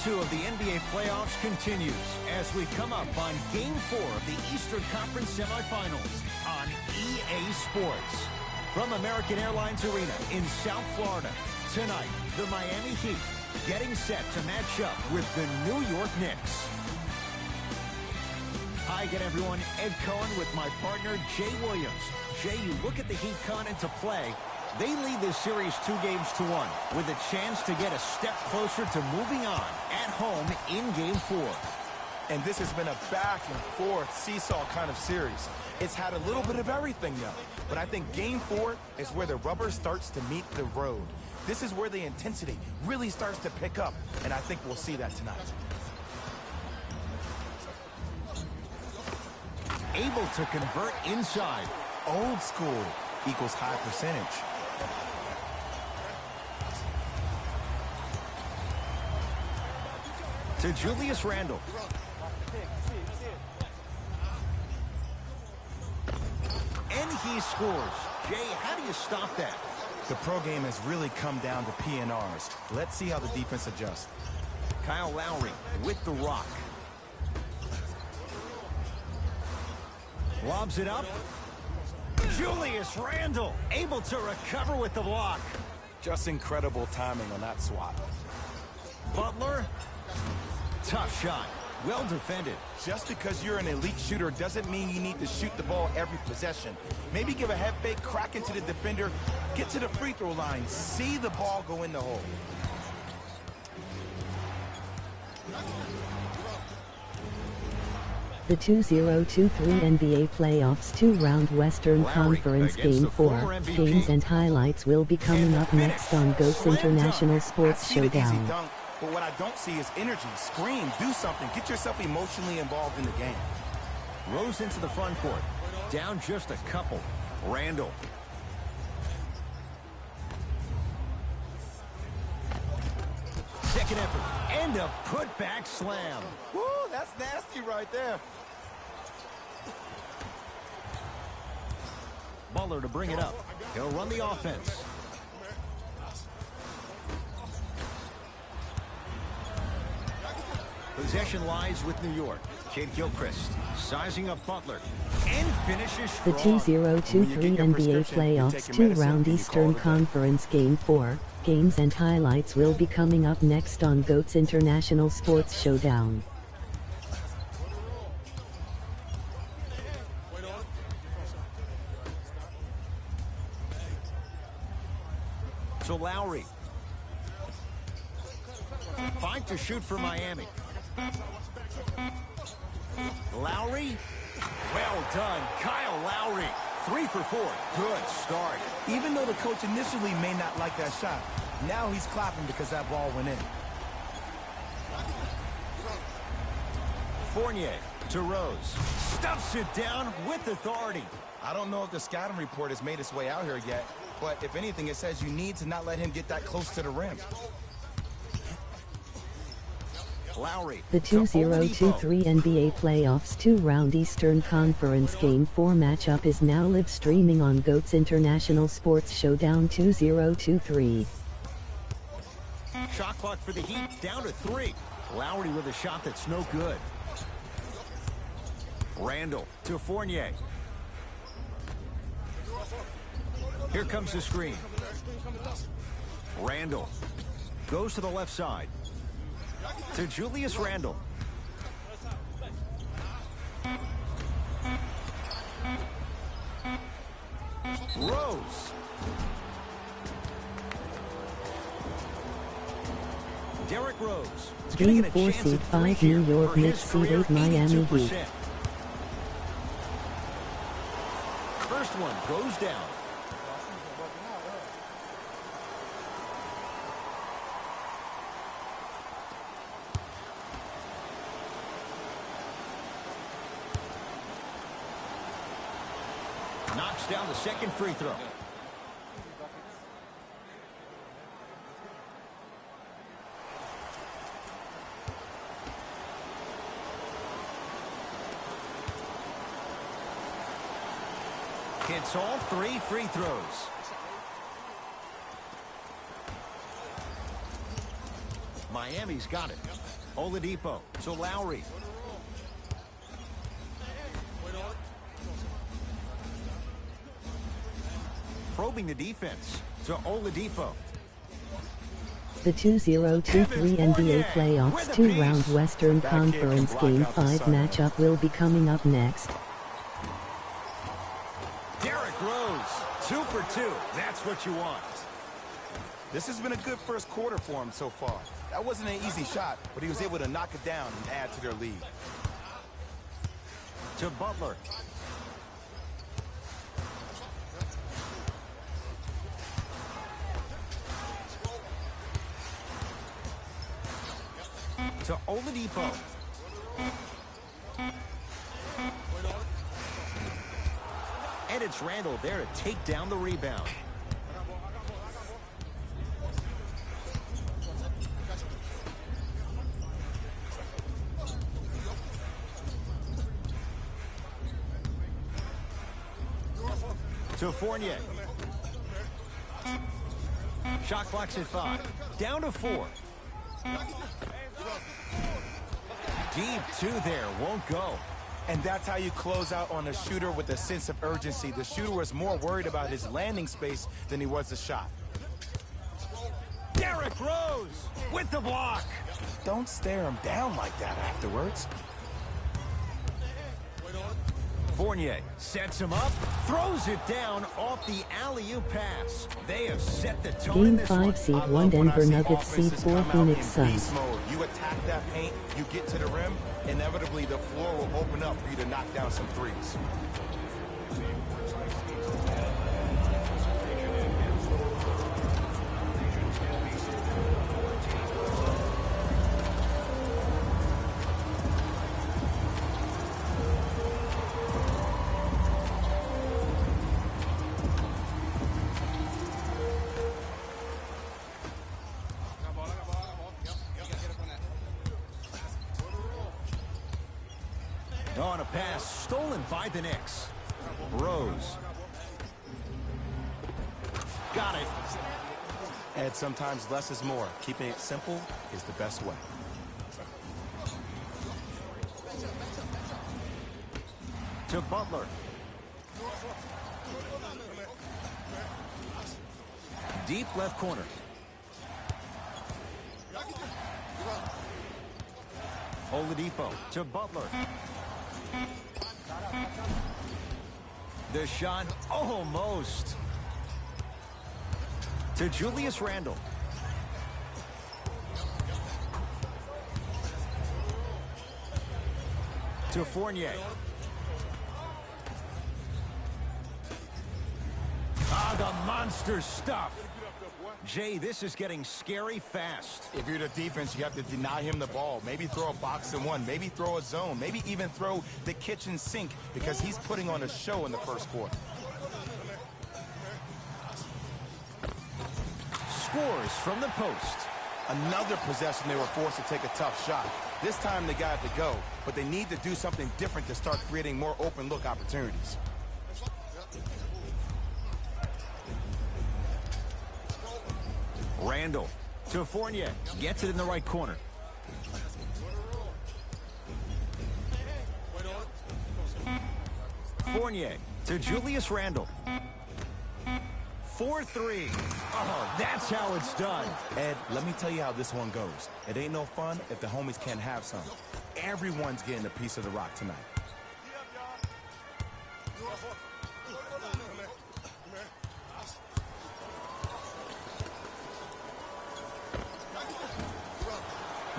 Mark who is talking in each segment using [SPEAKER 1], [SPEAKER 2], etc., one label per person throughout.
[SPEAKER 1] 2 of the NBA playoffs continues as we come up on Game 4 of the Eastern Conference semifinals on EA Sports. From American Airlines Arena in South Florida, tonight, the Miami Heat getting set to match up with the New York Knicks. Hi again, everyone. Ed Cohen with my partner, Jay Williams. Jay, you look at the Heat coming into play. They lead this series 2-1 with a chance to get a step closer to moving on at home in Game 4.
[SPEAKER 2] And this has been a back-and-forth seesaw kind of series. It's had a little bit of everything, though. But I think Game 4 is where the rubber starts to meet the road. This is where the intensity really starts to pick up, and I think we'll see that tonight.
[SPEAKER 1] Able to convert inside.
[SPEAKER 2] Old school equals high percentage.
[SPEAKER 1] To Julius Randle. And he scores. Jay, how do you stop that?
[SPEAKER 2] The pro game has really come down to PNRs. Let's see how the defense adjusts.
[SPEAKER 1] Kyle Lowry with the rock. Lobs it up. Julius Randle able to recover with the block.
[SPEAKER 2] Just incredible timing on that swat.
[SPEAKER 1] Butler. Tough shot. Well defended.
[SPEAKER 2] Just because you're an elite shooter doesn't mean you need to shoot the ball every possession. Maybe give a head fake, crack into the defender, get to the free throw line, see the ball go in the hole.
[SPEAKER 3] The 2023 NBA Playoffs 2-round Western Conference Game 4 games and highlights will be coming up next on GOAT's International Sports Showdown.
[SPEAKER 2] But what I don't see is energy. Scream, do something, get yourself emotionally involved in the game.
[SPEAKER 1] Rose into the front court. Down just a couple. Randle. Second effort. And a putback slam.
[SPEAKER 2] Woo, that's nasty right there.
[SPEAKER 1] Butler to bring it up. He'll run the offense. Possession lies with New York. Kid Gilchrist sizing up Butler and finishes strong.
[SPEAKER 3] The 2023 NBA Playoffs 2-round Eastern Conference Game 4 games and highlights will be coming up next on GOAT's International Sports Showdown.
[SPEAKER 1] So Lowry. 5 to shoot for Miami. Lowry. Well done. Kyle Lowry. 3 for 4. Good start.
[SPEAKER 2] Even though the coach initially may not like that shot, now he's clapping because that ball went in.
[SPEAKER 1] Fournier to Rose. Stuffs it down with authority.
[SPEAKER 2] I don't know if the scouting report has made its way out here yet, but if anything, it says you need to not let him get that close to the rim.
[SPEAKER 1] Lowry.
[SPEAKER 3] The 2023 NBA Playoffs 2-round Eastern Conference Game 4 matchup is now live streaming on GOAT's International Sports Showdown 2023.
[SPEAKER 1] Shot clock for the Heat down to 3. Lowry with a shot that's no good. Randle to Fournier. Here comes the screen. Randle goes to the left side. To Julius Randle. Rose. Derrick Rose.
[SPEAKER 3] Game 4 seed 5 New York Knicks seed 8 Miami Heat.
[SPEAKER 1] First one goes down. Knocks down the second free throw. Hits all 3 free throws. Miami's got it. Oladipo to Lowry. Probing the defense to Oladipo.
[SPEAKER 3] The 2023 NBA Playoffs 2-round Western Conference Game 5 matchup will be coming up next.
[SPEAKER 1] Derrick Rose, 2 for 2. That's what you want.
[SPEAKER 2] This has been a good first quarter for him so far. That wasn't an easy shot, but he was able to knock it down and add to their lead.
[SPEAKER 1] To Butler. To Oladipo. And it's Randall there to take down the rebound. To Fournier. Shot clock's at 5. Down to 4. Deep 2 there. Won't go.
[SPEAKER 2] And that's how you close out on a shooter with a sense of urgency. The shooter was more worried about his landing space than he was the shot.
[SPEAKER 1] Derrick Rose with the block.
[SPEAKER 2] Don't stare him down like that afterwards.
[SPEAKER 1] Fournier sets him up, throws it down off the alley-oop pass. They have set the tone in
[SPEAKER 3] Game
[SPEAKER 1] this
[SPEAKER 3] 5 seed 1 Denver Nuggets seed 4 Phoenix Suns.
[SPEAKER 2] You attack that paint, you get to the rim, inevitably the floor will open up for you to knock down some threes.
[SPEAKER 1] On a pass stolen by the Knicks. Rose. Got it.
[SPEAKER 2] And sometimes less is more. Keeping it simple is the best way.
[SPEAKER 1] To Butler. Deep left corner. Oladipo to Butler. The shot almost. To Julius Randle. To Fournier. Ah, the monster stuff. Jay, this is getting scary fast.
[SPEAKER 2] If you're the defense, you have to deny him the ball. Maybe throw a box and one. Maybe throw a zone. Maybe even throw the kitchen sink because he's putting on a show in the first quarter.
[SPEAKER 1] Scores from the post.
[SPEAKER 2] Another possession they were forced to take a tough shot. This time they got to go, but they need to do something different to start creating more open look opportunities.
[SPEAKER 1] Randall to Fournier. Gets it in the right corner. Fournier to Julius Randle. 4-3. Oh, that's how it's done.
[SPEAKER 2] Ed, let me tell you how this one goes. It ain't no fun if the homies can't have some. Everyone's getting a piece of the rock tonight.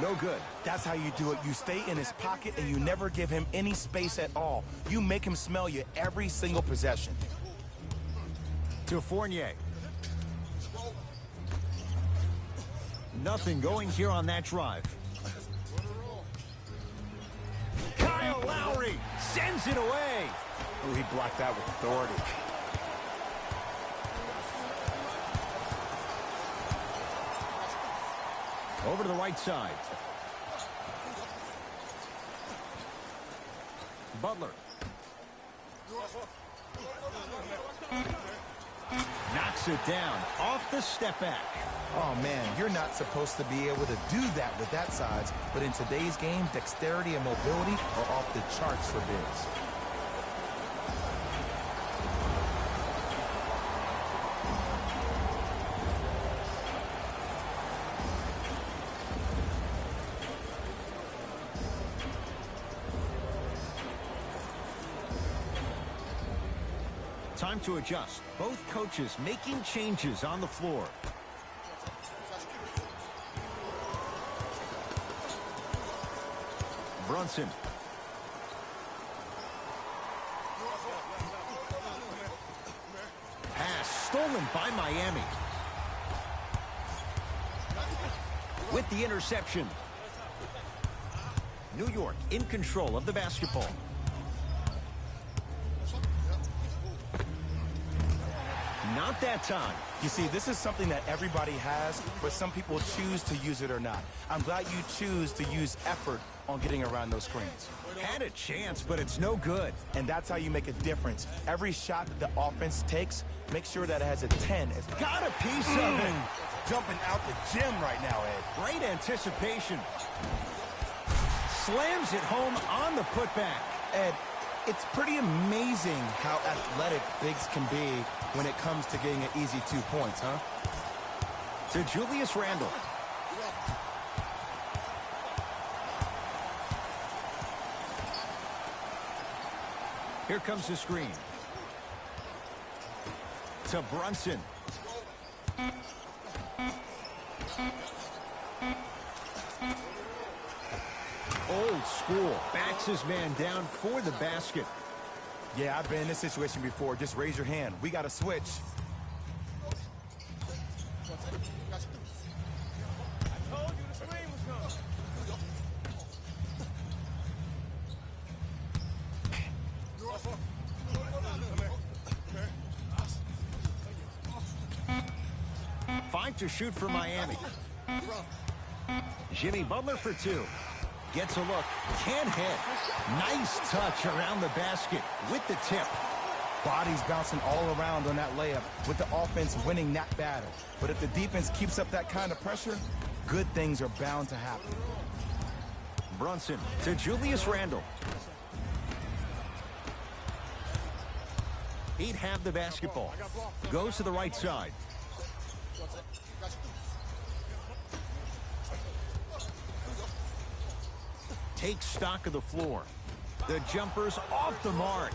[SPEAKER 1] No good.
[SPEAKER 2] That's how you do it. You stay in his pocket and you never give him any space at all. You make him smell you every single possession.
[SPEAKER 1] To Fournier. Nothing going here on that drive. Kyle Lowry sends it away.
[SPEAKER 2] Ooh, he blocked that with authority.
[SPEAKER 1] Over to the right side. Butler. Knocks knocks it down off the step back.
[SPEAKER 2] Oh, man, you're not supposed to be able to do that with that size, but in today's game, dexterity and mobility are off the charts for bigs.
[SPEAKER 1] Time to adjust. Both coaches making changes on the floor. Brunson. Pass stolen by Miami. With the interception. New York in control of the basketball. Not that time.
[SPEAKER 2] You see, this is something that everybody has, but some people choose to use it or not. I'm glad you choose to use effort on getting around those screens.
[SPEAKER 1] Had a chance, but it's no good.
[SPEAKER 2] And that's how you make a difference. Every shot that the offense takes, make sure that it has a 10.
[SPEAKER 1] Got a piece of it.
[SPEAKER 2] Jumping out the gym right now, Ed.
[SPEAKER 1] Great anticipation. Slams it home on the putback.
[SPEAKER 2] Ed, it's pretty amazing how athletic bigs can be when it comes to getting an easy 2 points, huh?
[SPEAKER 1] To Julius Randle. Here comes the screen. To Brunson. Old school. Backs his man down for the basket.
[SPEAKER 2] Yeah, I've been in this situation before. Just raise your hand. We got to switch.
[SPEAKER 1] Five to shoot for Miami. Jimmy Butler for two. Gets a look. Can't hit. Nice touch around the basket with the tip.
[SPEAKER 2] Bodies bouncing all around on that layup with the offense winning that battle. But if the defense keeps up that kind of pressure, good things are bound to happen.
[SPEAKER 1] Brunson to Julius Randle. He'd have the basketball. Goes to the right side. Takes stock of the floor. The jumper's off the mark.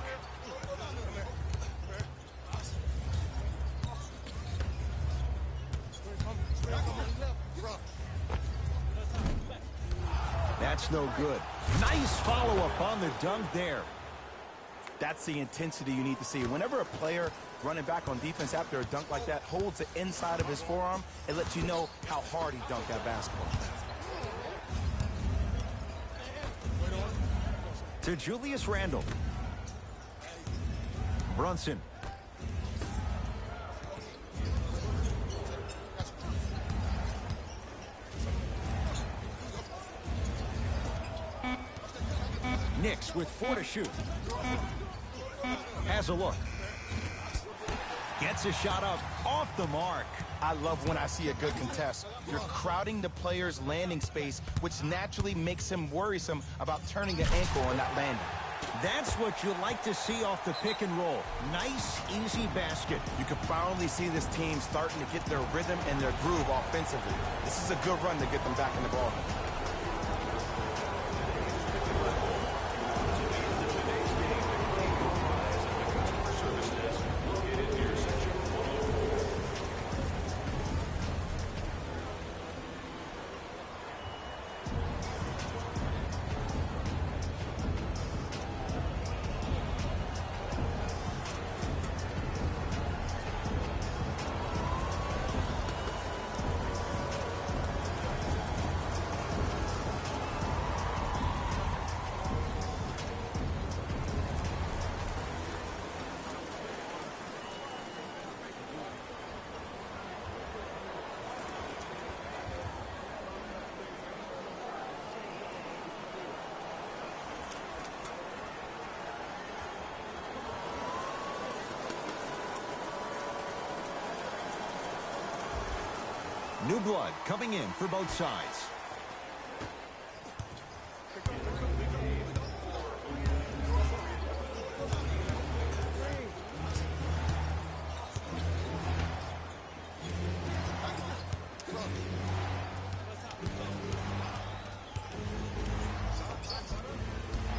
[SPEAKER 1] That's no good. Nice follow-up on the dunk there.
[SPEAKER 2] That's the intensity you need to see. Whenever a player running back on defense after a dunk like that holds the inside of his forearm, it lets you know how hard he dunked that basketball.
[SPEAKER 1] To Julius Randle. Brunson. Knicks with 4 to shoot. Has a look. Gets a shot up off the mark.
[SPEAKER 2] I love when I see a good contest. You're crowding the player's landing space, which naturally makes him worrisome about turning the ankle on that landing.
[SPEAKER 1] That's what you like to see off the pick and roll. Nice, easy basket.
[SPEAKER 2] You can finally see this team starting to get their rhythm and their groove offensively. This is a good run to get them back in the ballgame.
[SPEAKER 1] New blood coming in for both sides.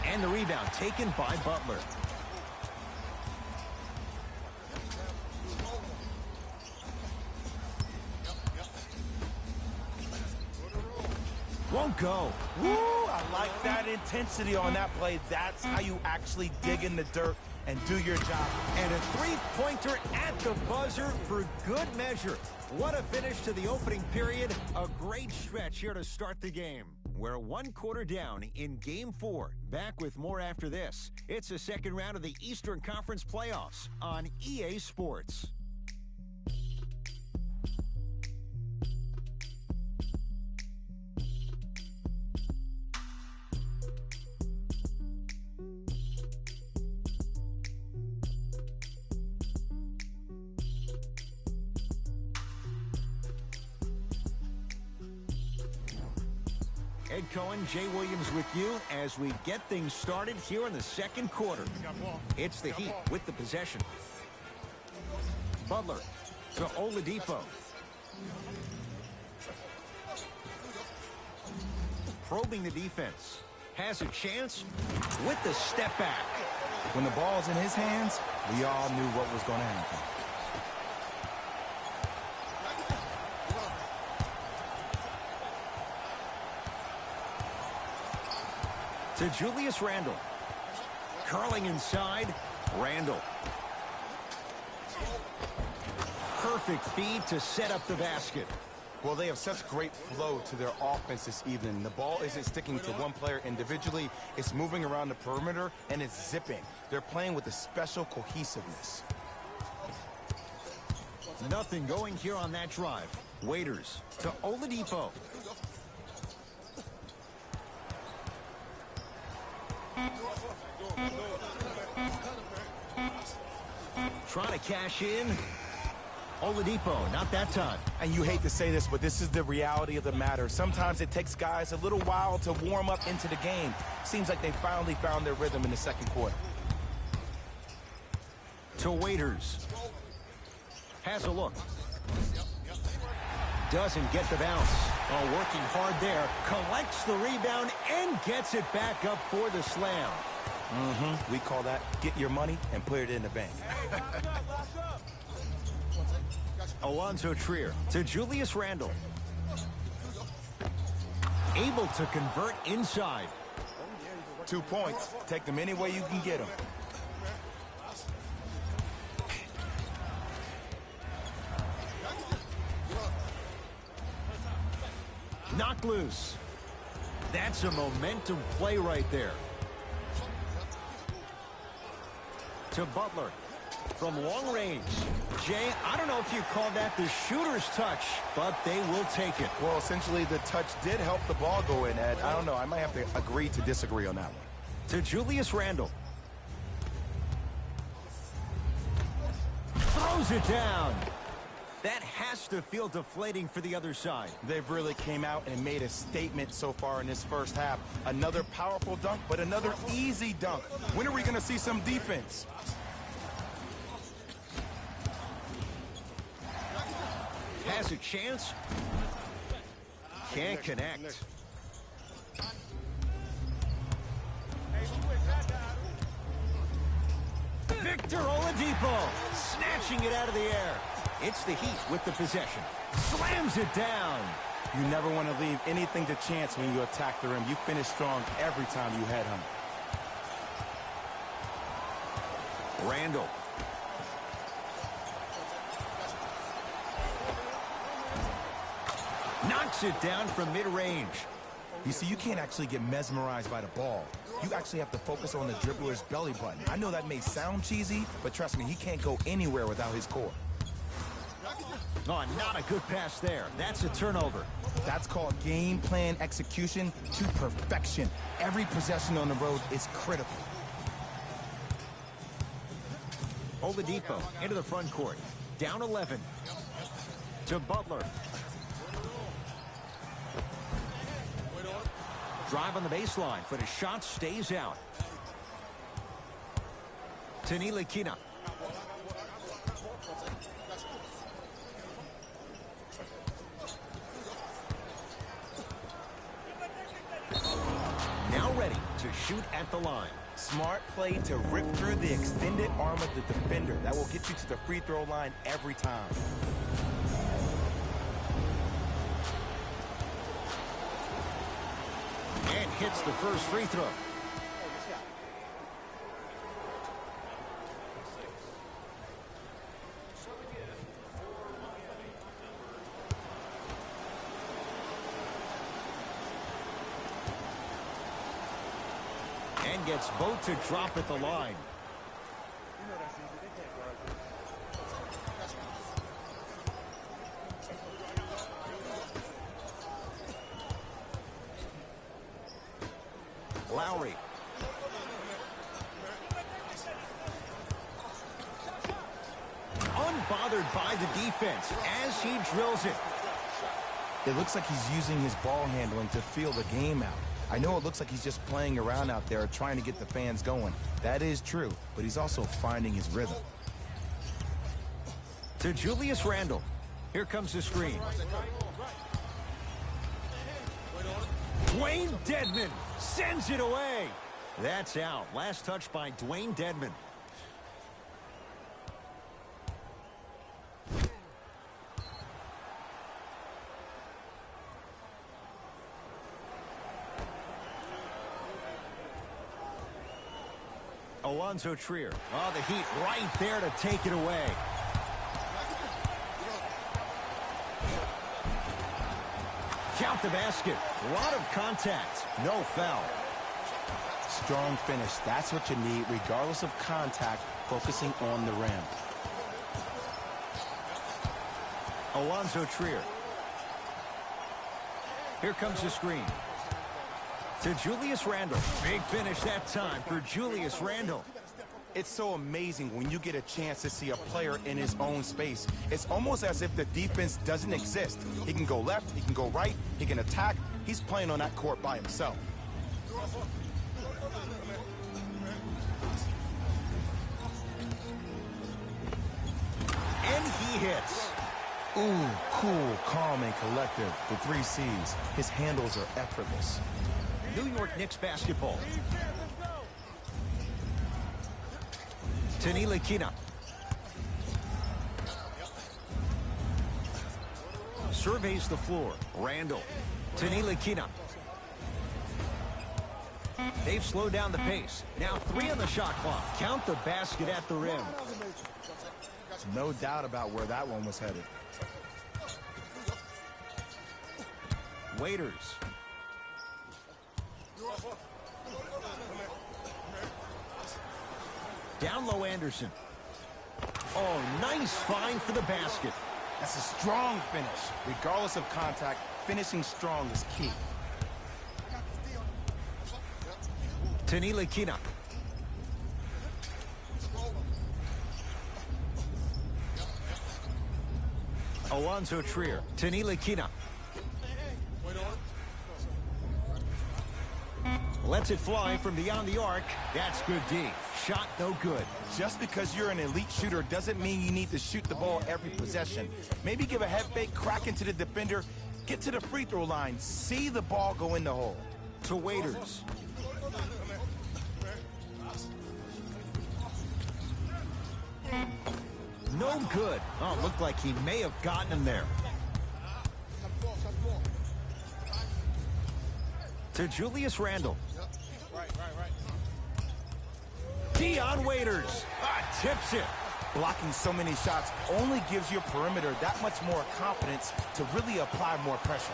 [SPEAKER 1] And the rebound taken by Butler. Won't go.
[SPEAKER 2] Woo! I like that intensity on that play. That's how you actually dig in the dirt and do your job.
[SPEAKER 1] And a three-pointer at the buzzer for good measure. What a finish to the opening period. A great stretch here to start the game. We're 1 quarter down in Game 4. Back with more after this. It's the second round of the Eastern Conference playoffs on EA Sports. Ed Cohen, Jay Williams with you as we get things started here in the second quarter. It's the Heat with the possession. Butler to Oladipo. Probing the defense. Has a chance with the step back.
[SPEAKER 2] When the ball's in his hands, we all knew what was going to happen.
[SPEAKER 1] To Julius Randle. Curling inside. Randle. Perfect feed to set up the basket.
[SPEAKER 2] Well, they have such great flow to their offense this evening. The ball isn't sticking to one player individually. It's moving around the perimeter, and it's zipping. They're playing with a special cohesiveness.
[SPEAKER 1] Nothing going here on that drive. Waiters to Oladipo. Trying to cash in. Oladipo, not that time.
[SPEAKER 2] And you hate to say this, but this is the reality of the matter. Sometimes it takes guys a little while to warm up into the game. Seems like they finally found their rhythm in the second quarter.
[SPEAKER 1] To Waiters. Has a look. Doesn't get the bounce. Oh, working hard there. Collects the rebound and gets it back up for the slam.
[SPEAKER 2] We call that get your money and put it in the bank.
[SPEAKER 1] Alonzo Trier to Julius Randle. Able to convert inside.
[SPEAKER 2] 2 points. Take them any way you can get them.
[SPEAKER 1] Knocked loose. That's a momentum play right there. To Butler from long range. Jay, I don't know if you call that the shooter's touch, but they will take it.
[SPEAKER 2] Well, essentially, the touch did help the ball go in, Ed. I don't know. I might have to agree to disagree on that one.
[SPEAKER 1] To Julius Randle. Throws it down. That has to feel deflating for the other side.
[SPEAKER 2] They've really came out and made a statement so far in this first half. Another powerful dunk, but another easy dunk. When are we going to see some defense?
[SPEAKER 1] Has a chance. Can't connect. Victor Oladipo snatching it out of the air. It's the Heat with the possession. Slams it down.
[SPEAKER 2] You never want to leave anything to chance when you attack the rim. You finish strong every time you head home.
[SPEAKER 1] Randle. Knocks it down from mid-range.
[SPEAKER 2] You see, you can't actually get mesmerized by the ball. You actually have to focus on the dribbler's belly button. I know that may sound cheesy, but trust me, he can't go anywhere without his core.
[SPEAKER 1] Oh, not a good pass there. That's a turnover.
[SPEAKER 2] That's called game plan execution to perfection. Every possession on the road is critical.
[SPEAKER 1] Oladipo into the front court. Down 11. To Butler. Drive on the baseline, but his shot stays out. Ntilikina. Now ready to shoot at the line.
[SPEAKER 2] Smart play to rip through the extended arm of the defender. That will get you to the free throw line every time.
[SPEAKER 1] And hits the first free throw. And gets both to drop at the line. Lowry. Unbothered by the defense as he drills it.
[SPEAKER 2] It looks like he's using his ball handling to feel the game out. I know it looks like he's just playing around out there trying to get the fans going. That is true, but he's also finding his rhythm.
[SPEAKER 1] To Julius Randle. Here comes the screen. Dwayne Dedmon sends it away. That's out. Last touch by Dwayne Dedmon. Alonzo Trier. Oh, the Heat right there to take it away. Count the basket. A lot of contact. No foul.
[SPEAKER 2] Strong finish. That's what you need, regardless of contact, focusing on the rim.
[SPEAKER 1] Alonzo Trier. Here comes the screen. To Julius Randle. Big finish that time for Julius Randle.
[SPEAKER 2] It's so amazing when you get a chance to see a player in his own space. It's almost as if the defense doesn't exist. He can go left, he can go right, he can attack. He's playing on that court by himself.
[SPEAKER 1] And he hits.
[SPEAKER 2] Ooh, cool, calm, and collective. The 3 C's. His handles are effortless.
[SPEAKER 1] New York Knicks basketball. Ntilikina. Surveys the floor. Randle. Ntilikina. They've slowed down the pace. Now 3 on the shot clock. Count the basket at the rim.
[SPEAKER 2] No doubt about where that one was headed.
[SPEAKER 1] Waiters. Down low, Anderson. Oh, nice find for the basket.
[SPEAKER 2] That's a strong finish. Regardless of contact, finishing strong is key.
[SPEAKER 1] Ntilikina. Alonzo Trier. Ntilikina. Lets it fly from beyond the arc. That's good D. Shot no good.
[SPEAKER 2] Just because you're an elite shooter doesn't mean you need to shoot the ball every possession. Maybe give a head fake, crack into the defender, get to the free throw line, see the ball go in the hole.
[SPEAKER 1] To Waiters. No good. Oh, it looked like he may have gotten him there. To Julius Randle. Dion Waiters. Tips it.
[SPEAKER 2] Blocking so many shots only gives your perimeter that much more confidence to really apply more pressure.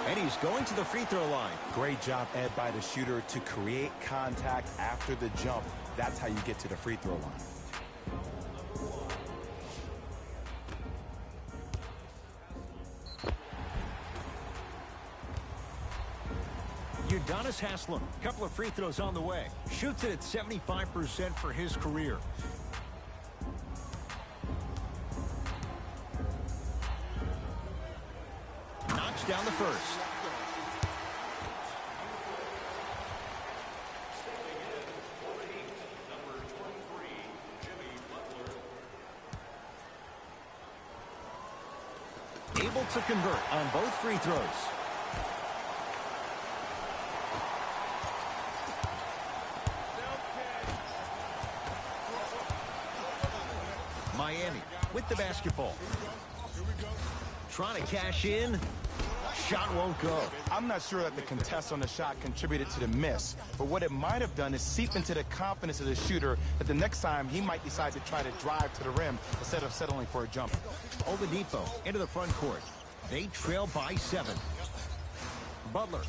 [SPEAKER 1] And he's going to the free throw line.
[SPEAKER 2] Great job, Ed, by the shooter to create contact after the jump. That's how you get to the free throw line.
[SPEAKER 1] Udonis Haslem, couple of free throws on the way. Shoots it at 75% for his career. Able to convert on both free throws. Miami with the basketball. Trying to cash in. Shot won't go.
[SPEAKER 2] I'm not sure that the contest on the shot contributed to the miss, but what it might have done is seep into the confidence of the shooter that the next time he might decide to try to drive to the rim instead of settling for a jumper.
[SPEAKER 1] Oladipo into the front court. They trail by 7. Butler.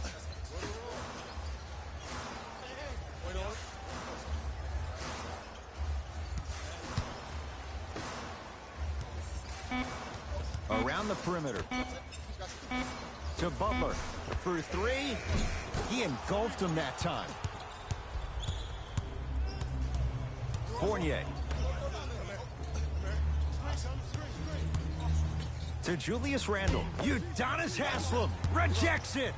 [SPEAKER 1] Around the perimeter. To Butler for 3. He engulfed him that time. Fournier. To Julius Randle. Udonis Haslem rejects it.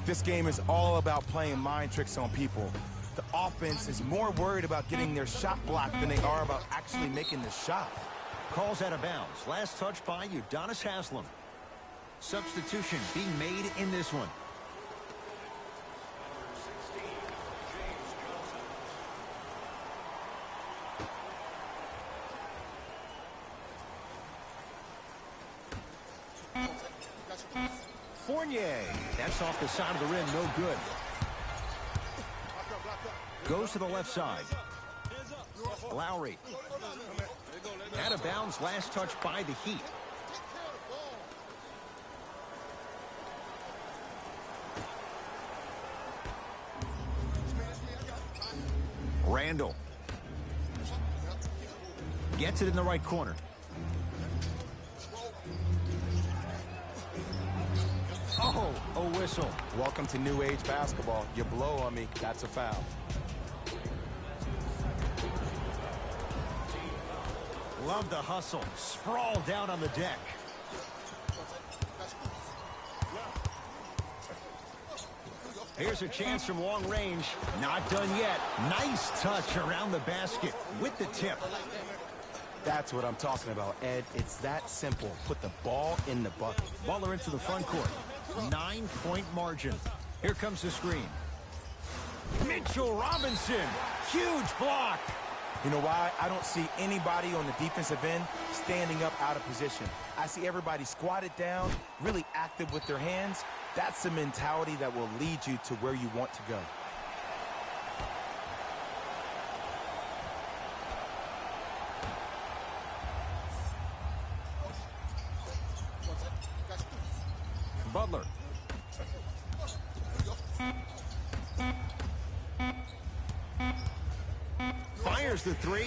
[SPEAKER 2] This game is all about playing mind tricks on people. The offense is more worried about getting their shot blocked than they are about actually making the shot.
[SPEAKER 1] Calls out of bounds. Last touch by Udonis Haslem. Substitution being made in this one. Fournier. That's off the side of the rim. No good. Goes to the left side. Lowry. Out of bounds. Last touch by the Heat. Randle. Gets it in the right corner. Oh, a whistle.
[SPEAKER 2] Welcome to new age basketball. You blow on me, that's a foul.
[SPEAKER 1] Love the hustle. Sprawl down on the deck. Here's a chance from long range. Not done yet. Nice touch around the basket with the tip.
[SPEAKER 2] That's what I'm talking about, Ed. It's that simple. Put the ball in the bucket.
[SPEAKER 1] Butler into the front court. 9-point margin. Here comes the screen. Mitchell Robinson. Huge block.
[SPEAKER 2] You know why? I don't see anybody on the defensive end standing up out of position. I see everybody squatted down, really active with their hands. That's the mentality that will lead you to where you want to go.
[SPEAKER 1] Butler. Fires the 3.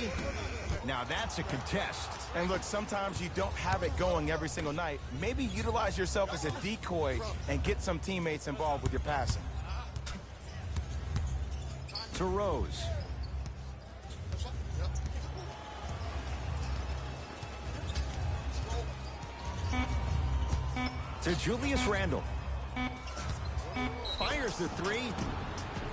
[SPEAKER 1] Now that's a contest.
[SPEAKER 2] And look, sometimes you don't have it going every single night. Maybe utilize yourself as a decoy and get some teammates involved with your passing.
[SPEAKER 1] To Rose. To Julius Randle. Fires the 3.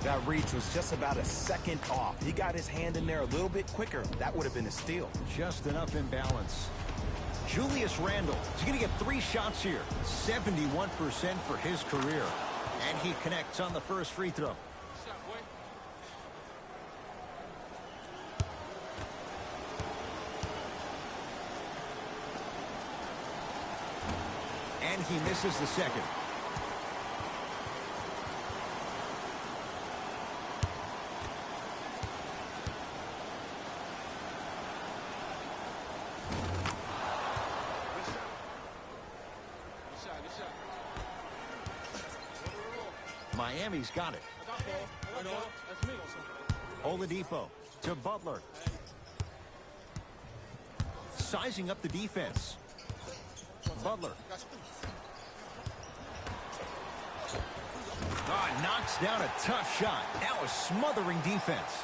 [SPEAKER 2] That reach was just about a second off. He got his hand in there a little bit quicker. That would have been a steal.
[SPEAKER 1] Just enough imbalance. Julius Randle is going to get 3 shots here. 71% for his career. And he connects on the first free throw. And he misses the second. Miami's got it. Oladipo to Butler. Sizing up the defense. Butler. Knocks down a tough shot. Now a smothering defense.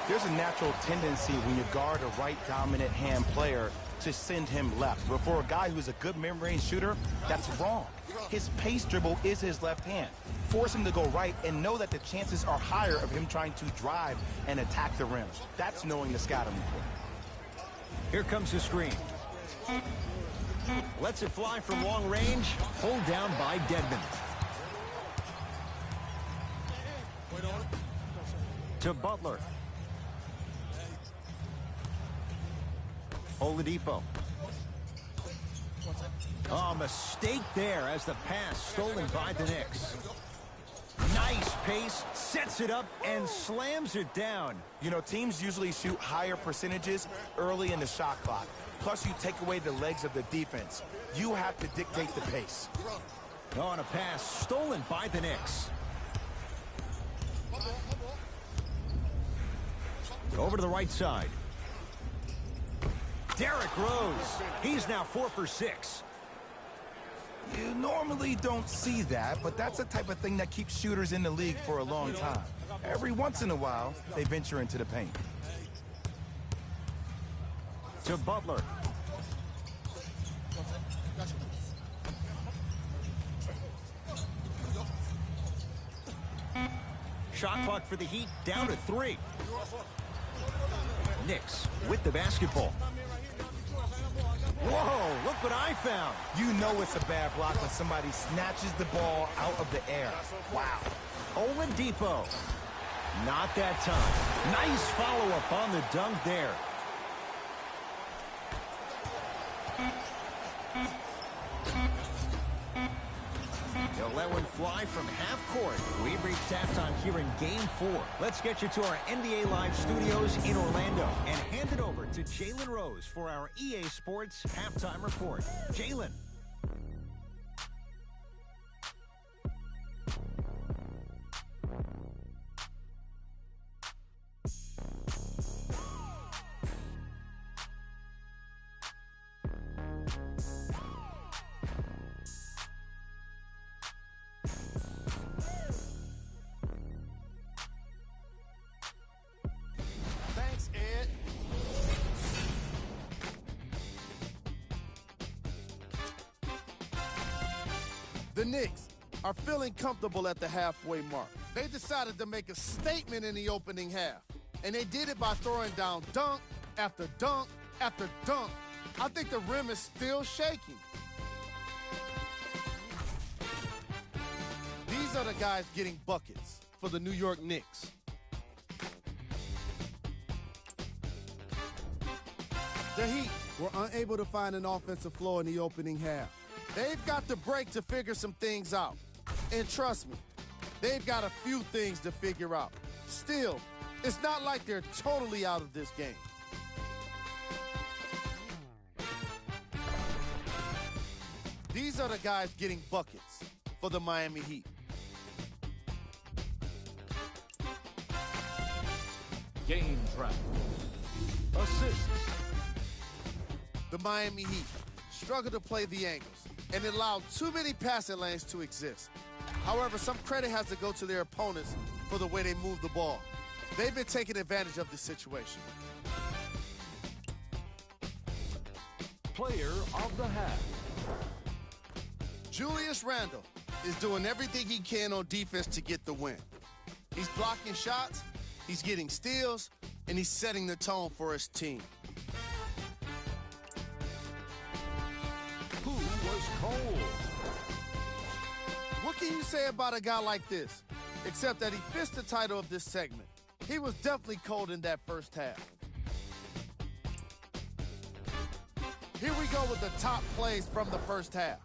[SPEAKER 2] There's a natural tendency when you guard a right dominant hand player to send him left. But for a guy who's a good mid-range shooter, that's wrong. His pace dribble is his left hand. Force him to go right and know that the chances are higher of him trying to drive and attack the rim. That's knowing the scouting report.
[SPEAKER 1] Here comes the screen. Lets it fly from long range. Pulled down by Dedmon. To Butler. Oladipo. Oh, mistake there as the pass stolen by the Knicks. Nice pace, sets it up, and slams it down.
[SPEAKER 2] You know, teams usually shoot higher percentages early in the shot clock. Plus, you take away the legs of the defense. You have to dictate the pace.
[SPEAKER 1] On a pass stolen by the Knicks. Over to the right side. Derrick Rose. He's now 4 for 6.
[SPEAKER 2] You normally don't see that, but that's the type of thing that keeps shooters in the league for a long time. Every once in a while, they venture into the paint.
[SPEAKER 1] To Butler. Shot clock for the Heat, down to 3. Knicks with the basketball. Whoa, look what I found.
[SPEAKER 2] You know it's a bad block when somebody snatches the ball out of the air. Wow.
[SPEAKER 1] Oladipo. Not that time. Nice follow-up on the dunk there. They'll let one fly from half court. We've reached halftime here in Game 4. Let's get you to our NBA Live studios in Orlando and hand it over to Jalen Rose for our EA Sports Halftime Report. Jalen.
[SPEAKER 4] Thanks, Ed. The Knicks are feeling comfortable at the halfway mark. They decided to make a statement in the opening half, and they did it by throwing down dunk after dunk after dunk. I think the rim is still shaking. These are the guys getting buckets for the New York Knicks. The Heat were unable to find an offensive flow in the opening half. They've got the break to figure some things out. And trust me, they've got a few things to figure out. Still, it's not like they're totally out of this game. These are the guys getting buckets for the Miami Heat.
[SPEAKER 5] Game track. Assists.
[SPEAKER 4] The Miami Heat struggled to play the angles and allowed too many passing lanes to exist. However, some credit has to go to their opponents for the way they move the ball. They've been taking advantage of the situation.
[SPEAKER 5] Player of the half.
[SPEAKER 4] Julius Randle is doing everything he can on defense to get the win. He's blocking shots, he's getting steals, and he's setting the tone for his team.
[SPEAKER 5] Who was cold?
[SPEAKER 4] What can you say about a guy like this? Except that he fits the title of this segment. He was definitely cold in that first half. Here we go with the top plays from the first half.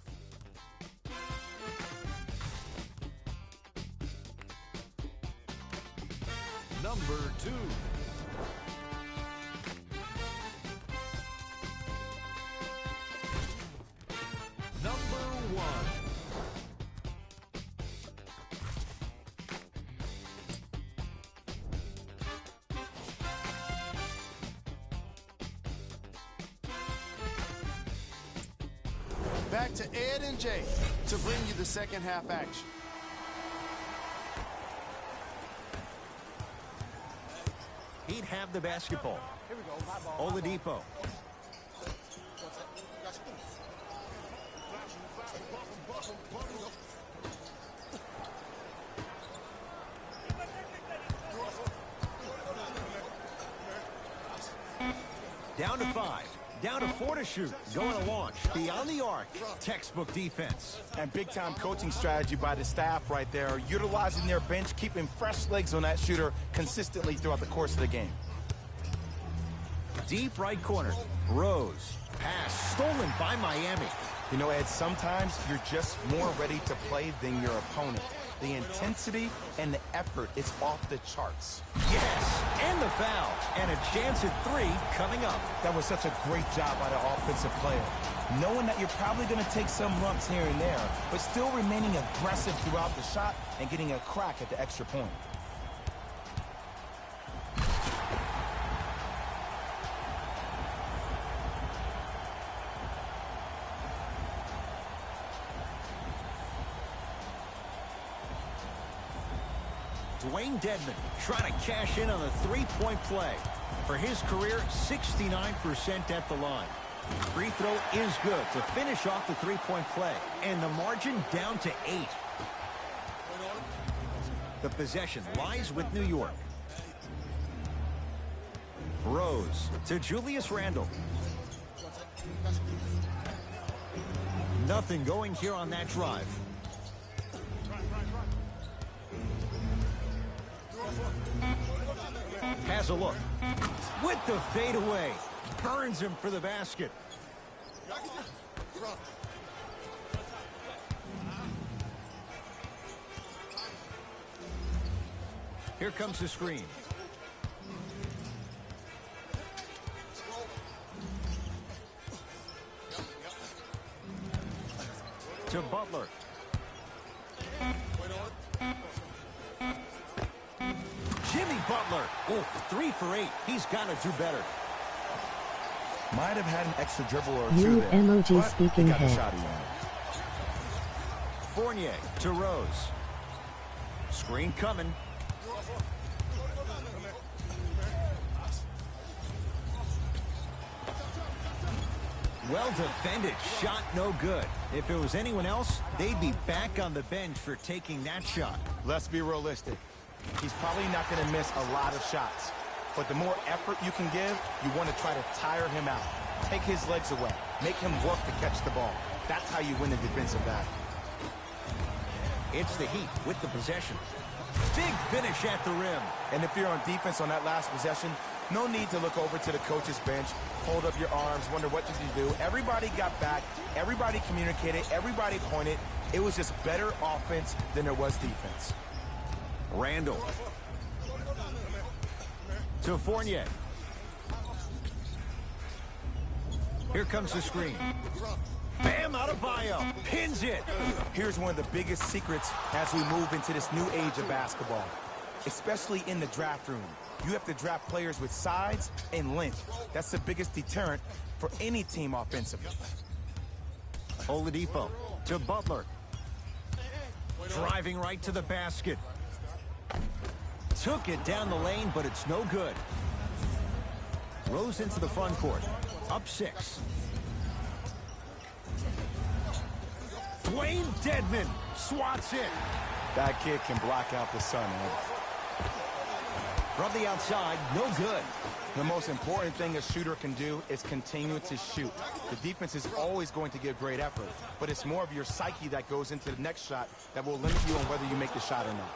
[SPEAKER 5] Number 2. Number 1.
[SPEAKER 4] Back to Ed and Jay to bring you the second half action.
[SPEAKER 1] He'd have the basketball. Oladipo. Down to 5. Down to 4 to shoot. Going to launch. Beyond the arc. Textbook defense.
[SPEAKER 2] And big-time coaching strategy by the staff right there, utilizing their bench, keeping fresh legs on that shooter consistently throughout the course of the game.
[SPEAKER 1] Deep right corner. Rose. Pass stolen by Miami.
[SPEAKER 2] You know, Ed, sometimes you're just more ready to play than your opponent. The intensity and the effort is off the charts.
[SPEAKER 1] Yes, and the foul. And a chance at 3 coming up.
[SPEAKER 2] That was such a great job by the offensive player. Knowing that you're probably going to take some lumps here and there, but still remaining aggressive throughout the shot and getting a crack at the extra point.
[SPEAKER 1] Dwayne Dedmon trying to cash in on a 3-point play. For his career, 69% at the line. Free throw is good to finish off the 3-point play. And the margin down to 8. The possession lies with New York. Rose to Julius Randle. Nothing going here on that drive. Has a look. With the fadeaway. Burns him for the basket. Here comes the screen. To Butler. Jimmy Butler. Oh, 3 for 8. He's got to do better.
[SPEAKER 2] Might have had an extra dribble or
[SPEAKER 3] You
[SPEAKER 2] two there,
[SPEAKER 3] emoji
[SPEAKER 2] but
[SPEAKER 3] speaking
[SPEAKER 2] he got the
[SPEAKER 3] head.
[SPEAKER 2] shot he wanted.
[SPEAKER 1] Fournier to Rose. Screen coming. Well defended. Shot no good. If it was anyone else, they'd be back on the bench for taking that shot.
[SPEAKER 2] Let's be realistic. He's probably not going to miss a lot of shots. But the more effort you can give, you want to try to tire him out. Take his legs away. Make him work to catch the ball. That's how you win a defensive battle.
[SPEAKER 1] It's the Heat with the possession. Big finish at the rim.
[SPEAKER 2] And if you're on defense on that last possession, no need to look over to the coach's bench, hold up your arms, wonder what did you do. Everybody got back. Everybody communicated. Everybody pointed. It was just better offense than there was defense.
[SPEAKER 1] Randall. To Fournier. Here comes the screen. Bam, Adebayo. Pins it.
[SPEAKER 2] Here's one of the biggest secrets as we move into this new age of basketball, especially in the draft room. You have to draft players with size and length. That's the biggest deterrent for any team offensively.
[SPEAKER 1] Oladipo to Butler. Driving right to the basket. Took it down the lane, but it's no good. Rose into the front court. Up 6. Dwayne Dedmon swats it.
[SPEAKER 2] That kid can block out the sun, Ed.
[SPEAKER 1] From the outside, no good.
[SPEAKER 2] The most important thing a shooter can do is continue to shoot. The defense is always going to give great effort, but it's more of your psyche that goes into the next shot that will limit you on whether you make the shot or not.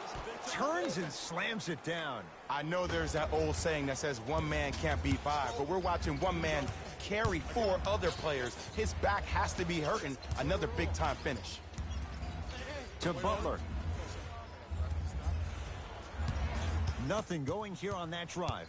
[SPEAKER 1] Turns and slams it down.
[SPEAKER 2] I know there's that old saying that says one man can't beat 5, but we're watching one man carry 4 other players. His back has to be hurting. Another big-time finish.
[SPEAKER 1] To Butler. Nothing going here on that drive.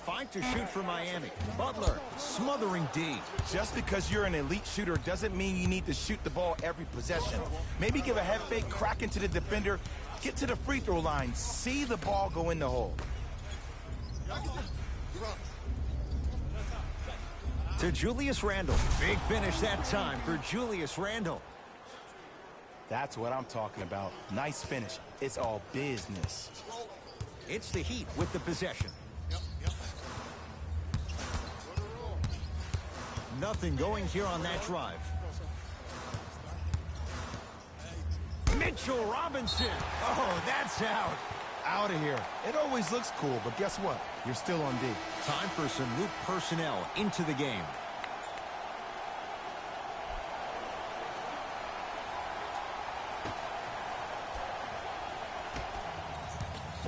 [SPEAKER 1] 5 to shoot for Miami. Butler smothering D.
[SPEAKER 2] Just because you're an elite shooter doesn't mean you need to shoot the ball every possession. Maybe give a head fake, crack into the defender, get to the free throw line, see the ball go in the hole.
[SPEAKER 1] To Julius Randle. Big finish that time for Julius Randle.
[SPEAKER 2] That's what I'm talking about. Nice finish. It's all business.
[SPEAKER 1] It's the Heat with the possession. Nothing going here on that drive. Mitchell Robinson. Oh, that's out.
[SPEAKER 2] Out of here. It always looks cool, but guess what? You're still on D.
[SPEAKER 1] Time for some new personnel into the game.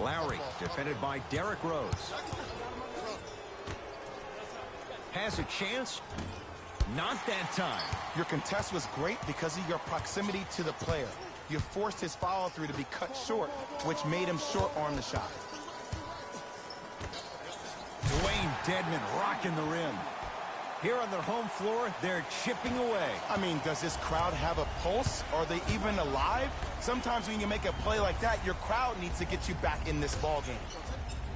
[SPEAKER 1] Lowry, defended by Derrick Rose. Has a chance. Not that time.
[SPEAKER 2] Your contest was great because of your proximity to the player. You forced his follow-through to be cut short, which made him short-arm the shot.
[SPEAKER 1] Dwayne Dedmon rocking the rim. Here on their home floor, they're chipping away.
[SPEAKER 2] I mean, does this crowd have a pulse? Are they even alive? Sometimes when you make a play like that, your crowd needs to get you back in this ball game.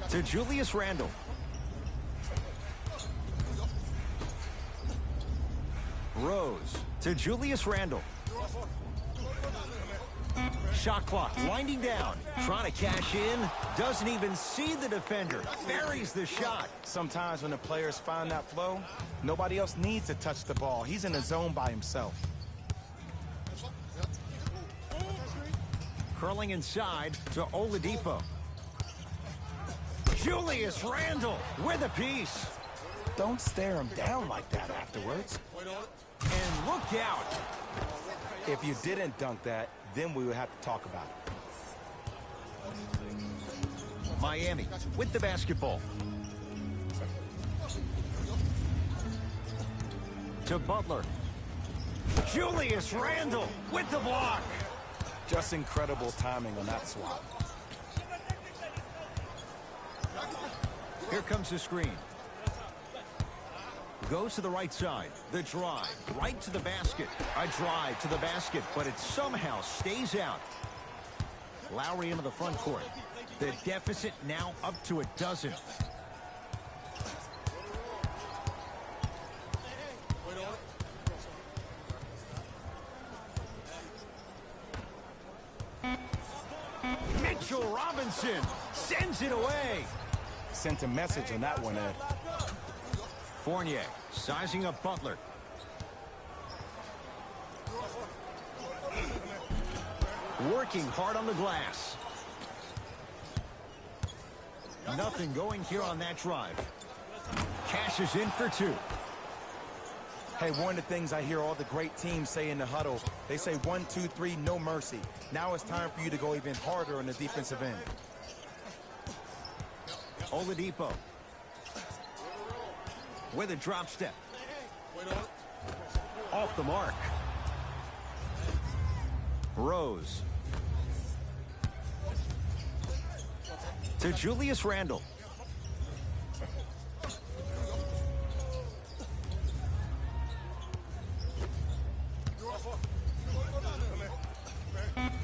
[SPEAKER 1] To Julius Randle. Rose to Julius Randle. Shot clock winding down. Trying to cash in. Doesn't even see the defender. Buries the shot.
[SPEAKER 2] Sometimes when the players find that flow, nobody else needs to touch the ball. He's in the zone by himself.
[SPEAKER 1] Curling inside to Oladipo. Julius Randle with a piece.
[SPEAKER 2] Don't stare him down like that afterwards.
[SPEAKER 1] And look out.
[SPEAKER 2] If you didn't dunk that, then we would have to talk about it.
[SPEAKER 1] Miami with the basketball. To Butler. Julius Randle with the block.
[SPEAKER 2] Just incredible timing on that swap.
[SPEAKER 1] Here comes the screen. Goes to the right side. The drive. Right to the basket. A drive to the basket, but it somehow stays out. Lowry into the front court. The deficit now up to a dozen. Mitchell Robinson sends it away.
[SPEAKER 2] Sent a message on that one, Ed.
[SPEAKER 1] Fournier sizing up Butler. Working hard on the glass. Nothing going here on that drive. Cashes in for two.
[SPEAKER 2] Hey, one of the things I hear all the great teams say in the huddle, they say 1, 2, 3, no mercy. Now it's time for you to go even harder on the defensive end.
[SPEAKER 1] Oladipo. With a drop step. Off the mark. Rose. To Julius Randle.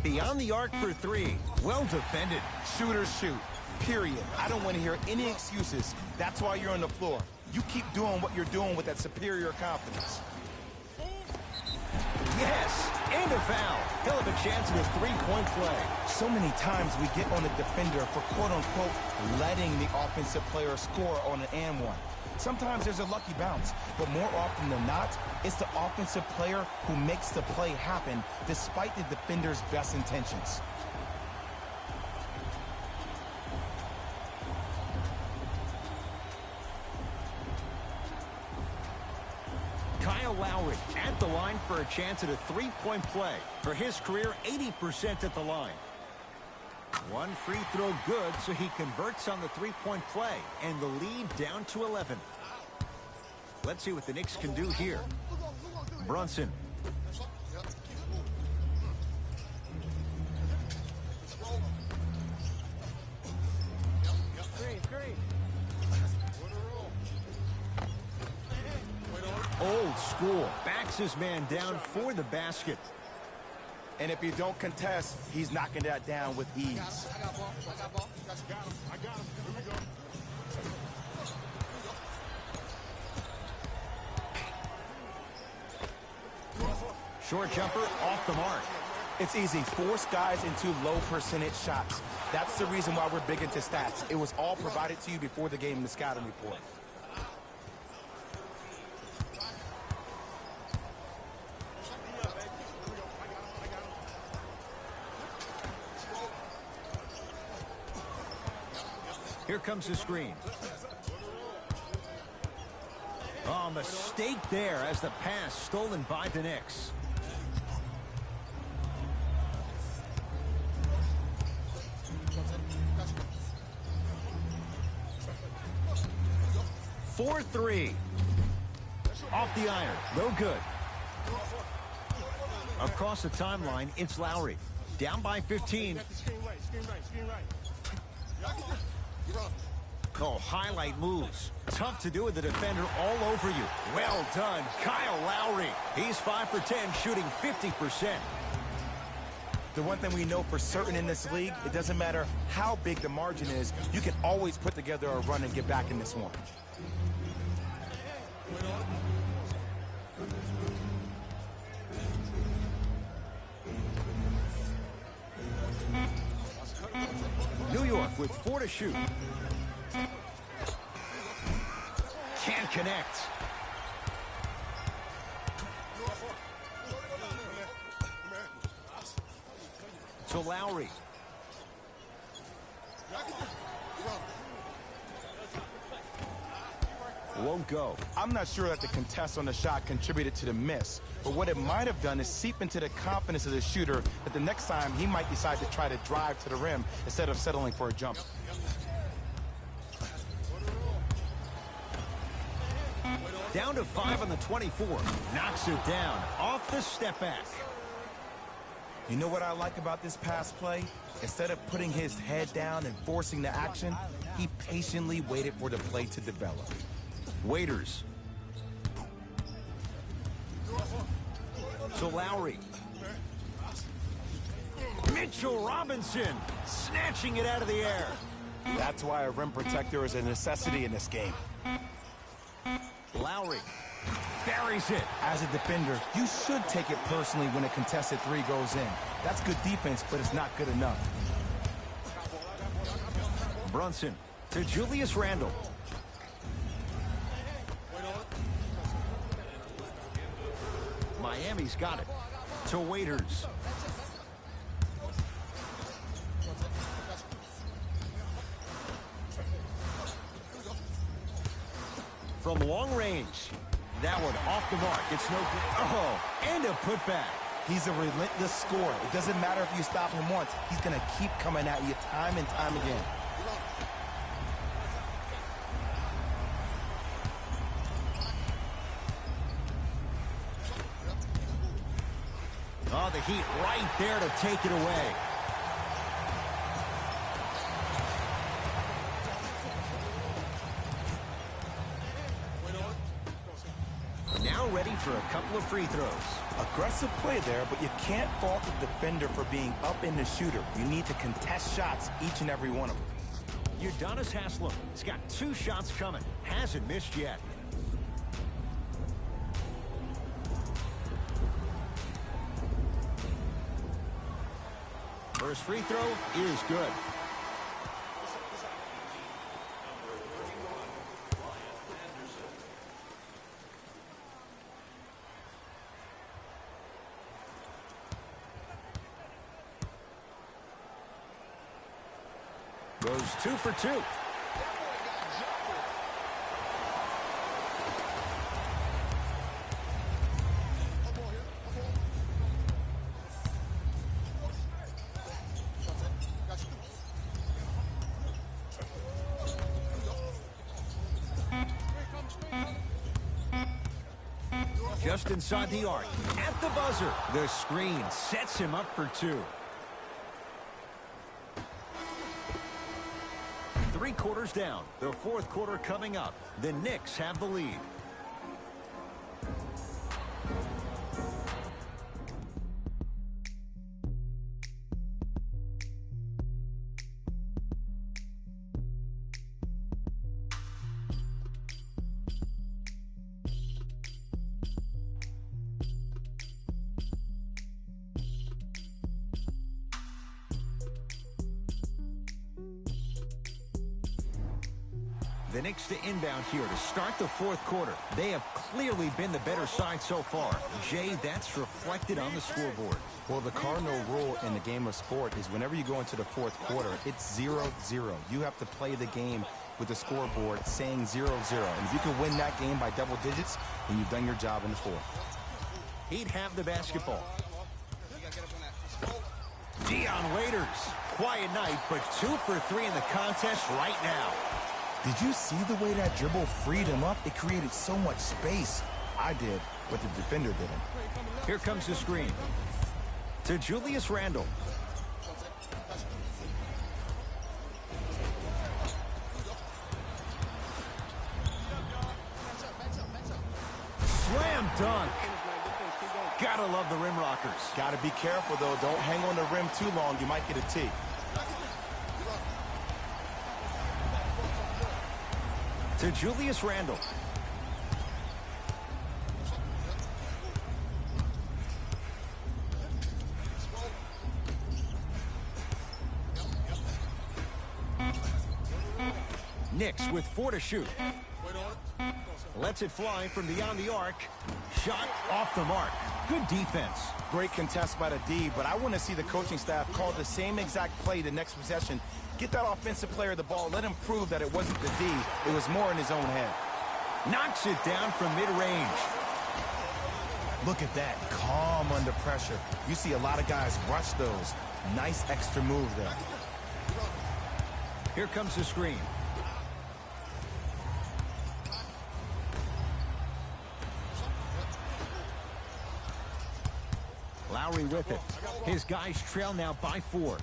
[SPEAKER 1] Beyond the arc for three. Well defended.
[SPEAKER 2] Shooters shoot, period. I don't want to hear any excuses. That's why you're on the floor. You keep doing what you're doing with that superior confidence.
[SPEAKER 1] Yes, and a foul. He'll have a chance at a three-point play.
[SPEAKER 2] So many times we get on the defender for quote-unquote letting the offensive player score on an and one. Sometimes there's a lucky bounce, but more often than not, it's the offensive player who makes the play happen despite the defender's best intentions.
[SPEAKER 1] Kyle Lowry at the line for a chance at a three-point play. For his career, 80% at the line. One free throw good, so he converts on the three-point play, and the lead down to 11. Let's see what the Knicks can do here. Brunson. Old school. Backs his man down for the basket.
[SPEAKER 2] And if you don't contest, he's knocking that down with ease.
[SPEAKER 1] Short jumper off the mark.
[SPEAKER 2] It's easy. Force guys into low percentage shots. That's the reason why we're big into stats. It was all provided to you before the game in the scouting report.
[SPEAKER 1] Here comes the screen. Oh, mistake there as the pass stolen by the Knicks. Four three. Off the iron. No good. Across the timeline, it's Lowry. Down by 15. Oh, highlight moves. Tough to do with the defender all over you. Well done, Kyle Lowry. He's 5 for 10, shooting 50%.
[SPEAKER 2] The one thing we know for certain in this league, it doesn't matter how big the margin is, you can always put together a run and get back in this one.
[SPEAKER 1] New York with 4 to shoot. Can't connect. To Lowry. Won't go.
[SPEAKER 2] I'm not sure that the contest on the shot contributed to the miss, but what it might have done is seep into the confidence of the shooter that the next time he might decide to try to drive to the rim instead of settling for a jump.
[SPEAKER 1] Down to 5 on the 24. Knocks it down. Off the step back.
[SPEAKER 2] You know what I like about this pass play? Instead of putting his head down and forcing the action, he patiently waited for the play to develop.
[SPEAKER 1] Waiters. To Lowry. Mitchell Robinson snatching it out of the air.
[SPEAKER 2] That's why a rim protector is a necessity in this game.
[SPEAKER 1] Lowry buries it.
[SPEAKER 2] As a defender, you should take it personally when a contested three goes in. That's good defense, but it's not good enough.
[SPEAKER 1] Brunson to Julius Randle. Miami's got it. To Waiters. From long range. That one off the mark. It's no good. Oh, and a putback.
[SPEAKER 2] He's a relentless scorer. It doesn't matter if you stop him once. He's going to keep coming at you time and time again.
[SPEAKER 1] Oh, the Heat right there to take it away. Now ready for a couple of free throws.
[SPEAKER 2] Aggressive play there, but you can't fault the defender for being up in the shooter. You need to contest shots, each and every one of them.
[SPEAKER 1] Udonis Haslem has got 2 shots coming. Hasn't missed yet. First free throw is good. Goes 2 for 2. Just inside the arc. At the buzzer. The screen sets him up for 2. 3 quarters down. The 4th quarter coming up. The Knicks have the lead. The Knicks to inbound here to start the fourth quarter. They have clearly been the better side so far. Jay, that's reflected on the scoreboard.
[SPEAKER 2] Well, the cardinal rule in the game of sport is whenever you go into the fourth quarter, it's 0-0. You have to play the game with the scoreboard saying 0-0. And if you can win that game by double digits, then you've done your job in the fourth.
[SPEAKER 1] He'd have the basketball. Dion Waiters. Quiet night, but 2 for 3 in the contest right now.
[SPEAKER 2] Did you see the way that dribble freed him up? It created so much space. I did, but the defender didn't.
[SPEAKER 1] Here comes the screen. To Julius Randle. Slam dunk. Gotta love the rim rockers.
[SPEAKER 2] Gotta be careful, though. Don't hang on the rim too long. You might get a tee.
[SPEAKER 1] To Julius Randle. Knicks with 4 to shoot. Lets it fly from beyond the arc. Shot off the mark. Good defense.
[SPEAKER 2] Great contest by the D, but I want to see the coaching staff call the same exact play the next possession. Get that offensive player the ball. Let him prove that it wasn't the D. It was more in his own head.
[SPEAKER 1] Knocks it down from mid-range.
[SPEAKER 2] Look at that. Calm under pressure. You see a lot of guys rush those. Nice extra move there.
[SPEAKER 1] Here comes the screen. Lowry with it. His guys trail now by 4.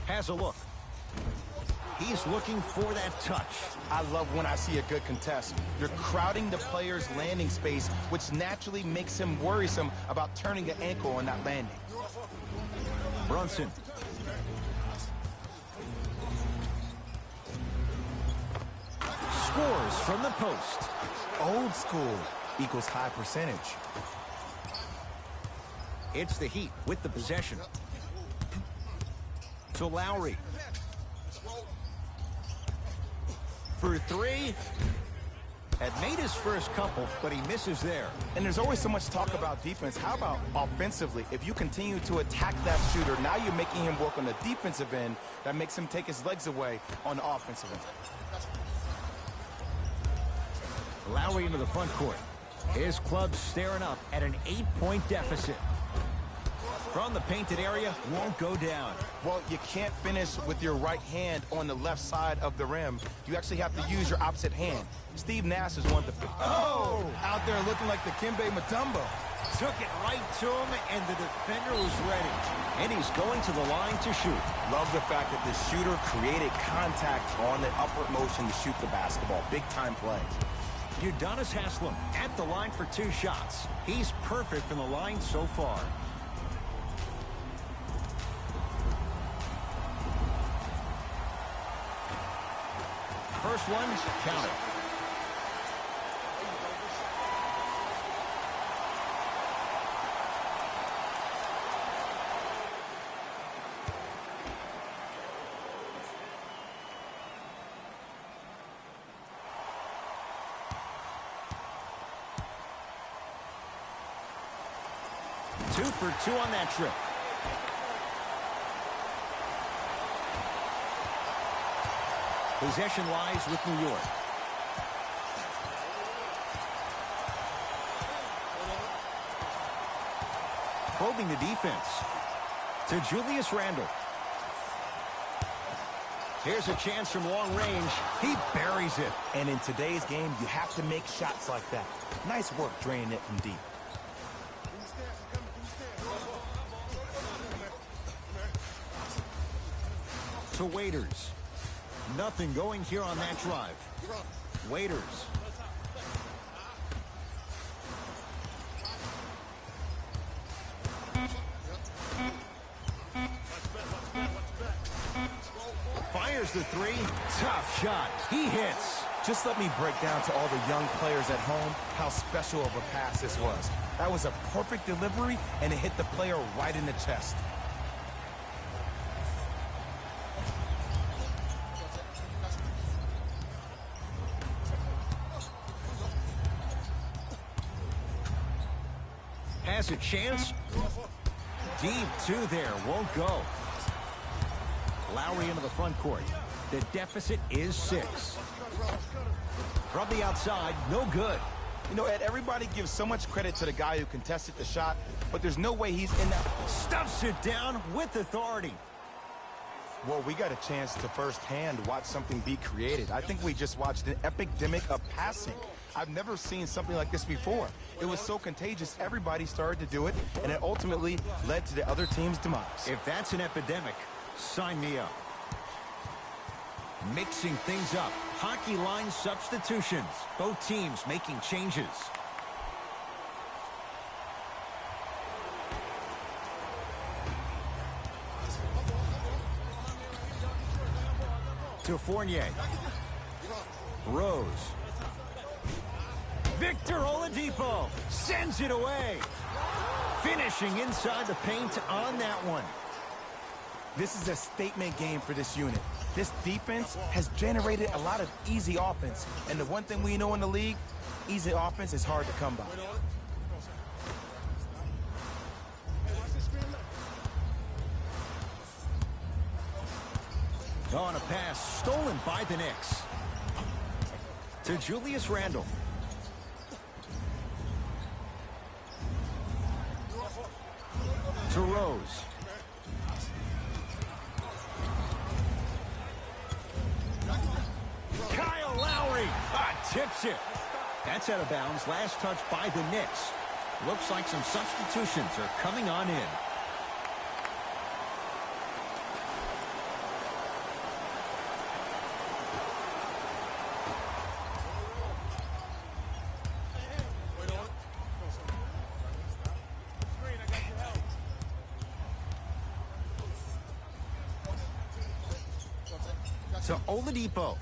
[SPEAKER 1] Has a look. He's looking for that touch.
[SPEAKER 2] I love when I see a good contest. You're crowding the player's landing space, which naturally makes him worrisome about turning the ankle on that landing.
[SPEAKER 1] Brunson. Scores from the post.
[SPEAKER 2] Old school equals high percentage.
[SPEAKER 1] It's the Heat with the possession. To Lowry. For 3. Had made his first couple, but he misses there.
[SPEAKER 2] And there's always so much talk about defense. How about offensively? If you continue to attack that shooter, now you're making him work on the defensive end. That makes him take his legs away on the offensive end.
[SPEAKER 1] Lowry into the front court. His club staring up at an 8-point deficit. From the painted area, won't go down.
[SPEAKER 2] Well, you can't finish with your right hand on the left side of the rim. You actually have to use your opposite hand. Steve Nash is one of the... Oh! Out there looking like the Kimbe Mutombo.
[SPEAKER 1] Took it right to him, and the defender was ready. And he's going to the line to shoot.
[SPEAKER 2] Love the fact that the shooter created contact on the upward motion to shoot the basketball. Big-time play.
[SPEAKER 1] Udonis Haslem at the line for 2 shots. He's perfect from the line so far. First one, count it. Two for 2 on that trip. Possession lies with New York. Probing the defense. To Julius Randle. Here's a chance from long range. He buries it.
[SPEAKER 2] And in today's game, you have to make shots like that. Nice work draining it from deep.
[SPEAKER 1] To Waiters. Nothing going here on that drive. Waiters. Fires the 3. Tough shot. He hits.
[SPEAKER 2] Just let me break down to all the young players at home how special of a pass this was. That was a perfect delivery, and it hit the player right in the chest.
[SPEAKER 1] Has a chance. Deep two there. Won't go. Lowry into the front court. The deficit is 6. From the outside, no good.
[SPEAKER 2] You know, Ed, everybody gives so much credit to the guy who contested the shot, but there's no way he's in that.
[SPEAKER 1] Stuffs it down with authority.
[SPEAKER 2] Well, we got a chance to firsthand watch something be created. I think we just watched an epidemic of passing. I've never seen something like this before. It was so contagious, everybody started to do it, and it ultimately led to the other team's demise.
[SPEAKER 1] If that's an epidemic, sign me up. Mixing things up. Hockey line substitutions. Both teams making changes. To Fournier. Rose. Victor Oladipo sends it away. Finishing inside the paint on that one.
[SPEAKER 2] This is a statement game for this unit. This defense has generated a lot of easy offense. And the one thing we know in the league, easy offense is hard to come by.
[SPEAKER 1] On a pass stolen by the Knicks. To Julius Randle. To Rose. Kyle Lowry tips it. That's out of bounds. Last touch by the Knicks. Looks like some substitutions are coming on in. To Oladipo.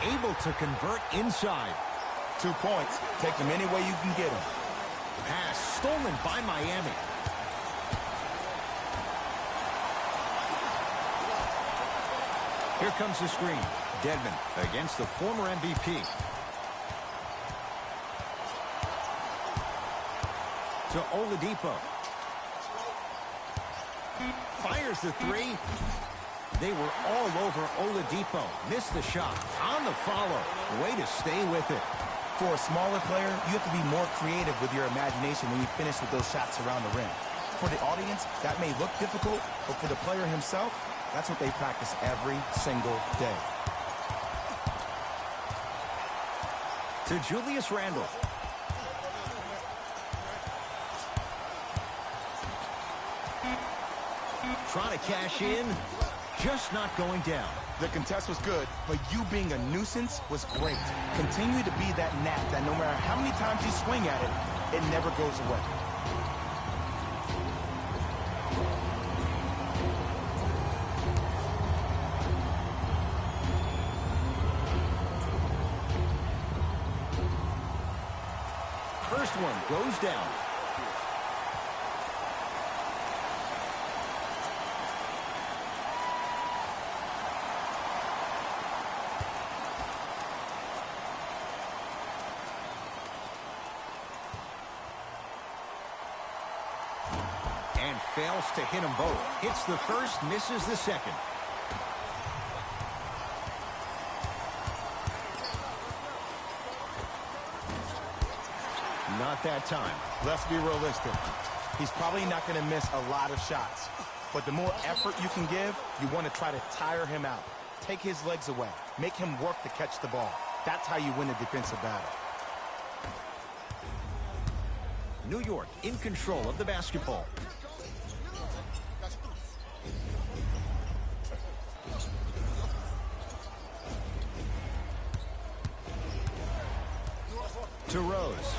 [SPEAKER 1] Able to convert inside.
[SPEAKER 2] 2 points. Take them any way you can get them.
[SPEAKER 1] Pass stolen by Miami. Here comes the screen. Dedmon against the former MVP. To Oladipo. Fires the 3. They were all over Oladipo. Missed the shot. On the follow. Way to stay with it.
[SPEAKER 2] For a smaller player, you have to be more creative with your imagination when you finish with those shots around the rim. For the audience, that may look difficult, but for the player himself, that's what they practice every single day.
[SPEAKER 1] To Julius Randle. Trying to cash in, just not going down.
[SPEAKER 2] The contest was good, but you being a nuisance was great. Continue to be that gnat that no matter how many times you swing at it, it never goes away.
[SPEAKER 1] First one goes down. And fails to hit them both. Hits the first, misses the second. Not that time.
[SPEAKER 2] Let's be realistic. He's probably not going to miss a lot of shots. But the more effort you can give, you want to try to tire him out. Take his legs away. Make him work to catch the ball. That's how you win a defensive battle.
[SPEAKER 1] New York in control of the basketball. To Rose.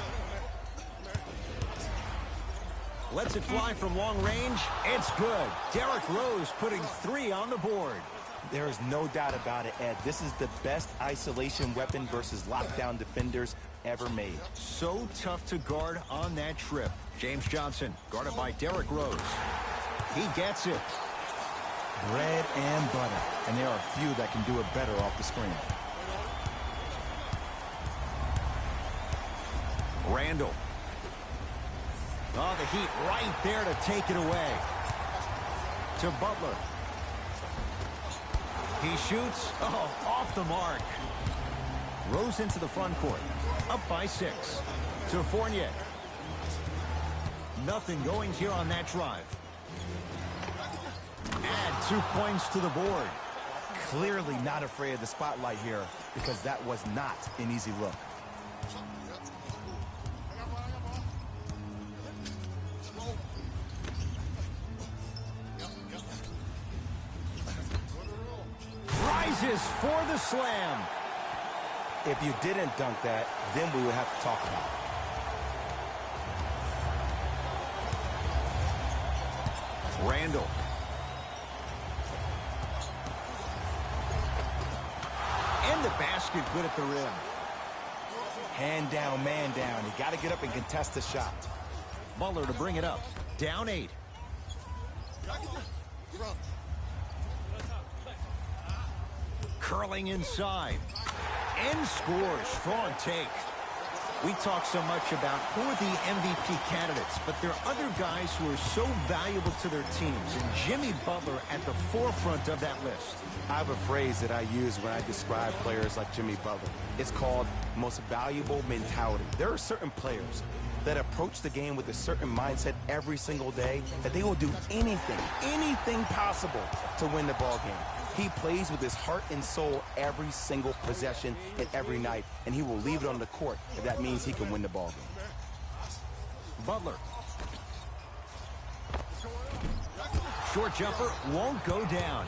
[SPEAKER 1] Lets it fly from long range. It's good. Derrick Rose putting 3 on the board.
[SPEAKER 2] There is no doubt about it, Ed. This is the best isolation weapon versus lockdown defenders ever made.
[SPEAKER 1] So tough to guard on that trip. James Johnson, guarded by Derrick Rose. He gets it.
[SPEAKER 2] Bread and butter. And there are few that can do it better off the screen.
[SPEAKER 1] Randall. Oh, the Heat right there to take it away. To Butler. He shoots. Oh, off the mark. Rose into the front court. Up by 6. To Fournier. Nothing going here on that drive. Add 2 points to the board.
[SPEAKER 2] Clearly not afraid of the spotlight here because that was not an easy look.
[SPEAKER 1] Rises for the slam.
[SPEAKER 2] If you didn't dunk that, then we would have to talk about it.
[SPEAKER 1] Randall. And the basket good at the rim.
[SPEAKER 2] Hand down, man down. You got to get up and contest the shot.
[SPEAKER 1] Butler to bring it up. Down 8. Curling inside. And scores. Strong take. We talk so much about who are the MVP candidates, but there are other guys who are so valuable to their teams, and Jimmy Butler at the forefront of that list.
[SPEAKER 2] I have a phrase that I use when I describe players like Jimmy Butler. It's called most valuable mentality. There are certain players that approach the game with a certain mindset every single day that they will do anything possible to win the ball game. He plays with his heart and soul every single possession and every night, and he will leave it on the court if that means he can win the ball game.
[SPEAKER 1] Butler. Short jumper won't go down.